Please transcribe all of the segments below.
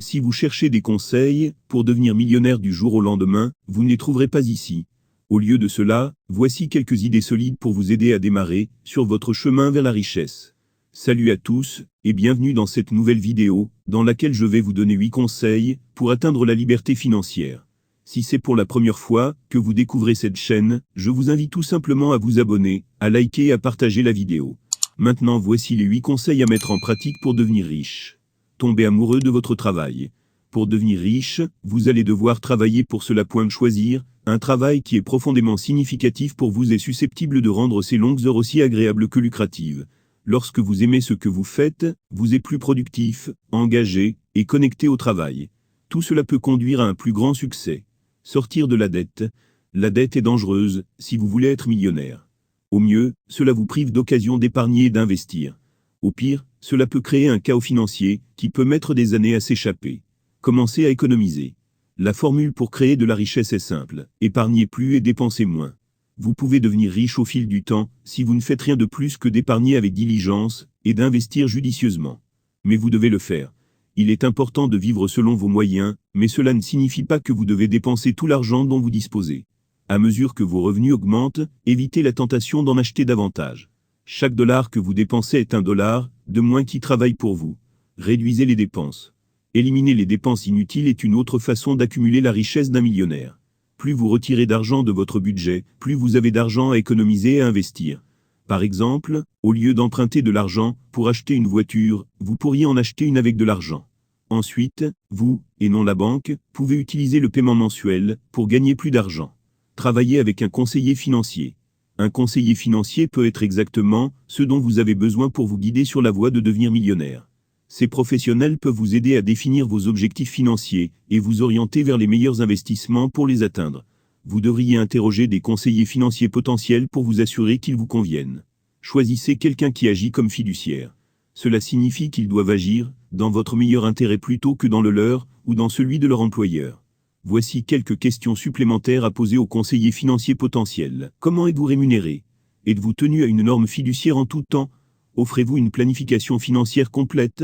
Si vous cherchez des conseils pour devenir millionnaire du jour au lendemain, vous ne les trouverez pas ici. Au lieu de cela, voici quelques idées solides pour vous aider à démarrer sur votre chemin vers la richesse. Salut à tous, et bienvenue dans cette nouvelle vidéo, dans laquelle je vais vous donner 8 conseils pour atteindre la liberté financière. Si c'est pour la première fois que vous découvrez cette chaîne, je vous invite tout simplement à vous abonner, à liker et à partager la vidéo. Maintenant voici les 8 conseils à mettre en pratique pour devenir riche. Tombez amoureux de votre travail. Pour devenir riche, vous allez devoir travailler pour cela. Choisir un travail qui est profondément significatif pour vous et susceptible de rendre ces longues heures aussi agréables que lucratives. Lorsque vous aimez ce que vous faites, vous êtes plus productif, engagé et connecté au travail. Tout cela peut conduire à un plus grand succès. Sortir de la dette. La dette est dangereuse si vous voulez être millionnaire. Au mieux, cela vous prive d'occasion d'épargner et d'investir. Au pire, cela peut créer un chaos financier qui peut mettre des années à s'échapper. Commencez à économiser. La formule pour créer de la richesse est simple. Épargnez plus et dépensez moins. Vous pouvez devenir riche au fil du temps si vous ne faites rien de plus que d'épargner avec diligence et d'investir judicieusement. Mais vous devez le faire. Il est important de vivre selon vos moyens, mais cela ne signifie pas que vous devez dépenser tout l'argent dont vous disposez. À mesure que vos revenus augmentent, évitez la tentation d'en acheter davantage. Chaque dollar que vous dépensez est un dollar de moins qui travaille pour vous. Réduisez les dépenses. Éliminer les dépenses inutiles est une autre façon d'accumuler la richesse d'un millionnaire. Plus vous retirez d'argent de votre budget, plus vous avez d'argent à économiser et à investir. Par exemple, au lieu d'emprunter de l'argent pour acheter une voiture, vous pourriez en acheter une avec de l'argent. Ensuite, vous, et non la banque, pouvez utiliser le paiement mensuel pour gagner plus d'argent. Travaillez avec un conseiller financier. Un conseiller financier peut être exactement ce dont vous avez besoin pour vous guider sur la voie de devenir millionnaire. Ces professionnels peuvent vous aider à définir vos objectifs financiers et vous orienter vers les meilleurs investissements pour les atteindre. Vous devriez interroger des conseillers financiers potentiels pour vous assurer qu'ils vous conviennent. Choisissez quelqu'un qui agit comme fiduciaire. Cela signifie qu'ils doivent agir dans votre meilleur intérêt plutôt que dans le leur ou dans celui de leur employeur. Voici quelques questions supplémentaires à poser aux conseillers financiers potentiels. Comment êtes-vous rémunéré? Êtes-vous tenu à une norme fiduciaire en tout temps? Offrez-vous une planification financière complète?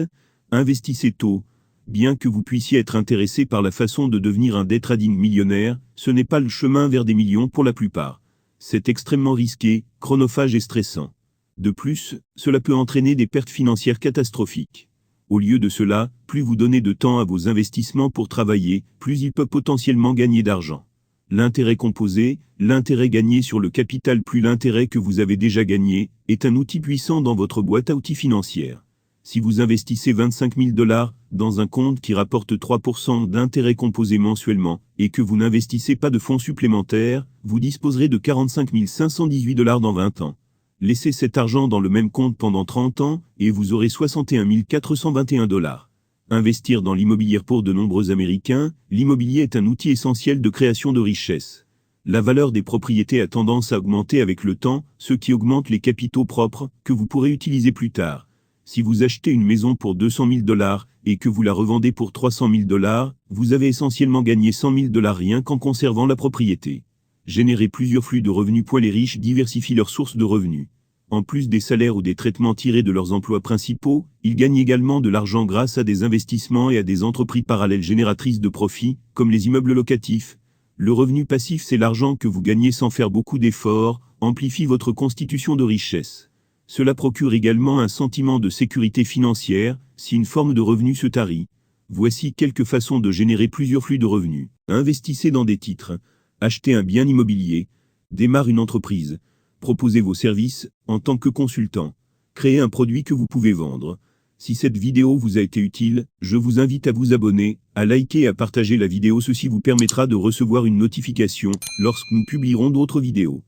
Investissez tôt. Bien que vous puissiez être intéressé par la façon de devenir un day trading millionnaire, ce n'est pas le chemin vers des millions pour la plupart. C'est extrêmement risqué, chronophage et stressant. De plus, cela peut entraîner des pertes financières catastrophiques. Au lieu de cela, plus vous donnez de temps à vos investissements pour travailler, plus ils peuvent potentiellement gagner d'argent. L'intérêt composé, l'intérêt gagné sur le capital plus l'intérêt que vous avez déjà gagné, est un outil puissant dans votre boîte à outils financière. Si vous investissez 25 000 $ dans un compte qui rapporte 3% d'intérêt composé mensuellement, et que vous n'investissez pas de fonds supplémentaires, vous disposerez de 45 518 $ dans 20 ans. Laissez cet argent dans le même compte pendant 30 ans, et vous aurez 61 421 $. Investir dans l'immobilier. Pour de nombreux Américains, l'immobilier est un outil essentiel de création de richesse. La valeur des propriétés a tendance à augmenter avec le temps, ce qui augmente les capitaux propres que vous pourrez utiliser plus tard. Si vous achetez une maison pour 200 000 $ et que vous la revendez pour 300 000 $, vous avez essentiellement gagné 100 000 $ rien qu'en conservant la propriété. Générer plusieurs flux de revenus. Les riches diversifient leurs sources de revenus. En plus des salaires ou des traitements tirés de leurs emplois principaux, ils gagnent également de l'argent grâce à des investissements et à des entreprises parallèles génératrices de profits, comme les immeubles locatifs. Le revenu passif, c'est l'argent que vous gagnez sans faire beaucoup d'efforts, amplifie votre constitution de richesse. Cela procure également un sentiment de sécurité financière, si une forme de revenu se tarit. Voici quelques façons de générer plusieurs flux de revenus. Investissez dans des titres. Achetez un bien immobilier. Démarre une entreprise. Proposez vos services en tant que consultant. Créez un produit que vous pouvez vendre. Si cette vidéo vous a été utile, je vous invite à vous abonner, à liker et à partager la vidéo. Ceci vous permettra de recevoir une notification lorsque nous publierons d'autres vidéos.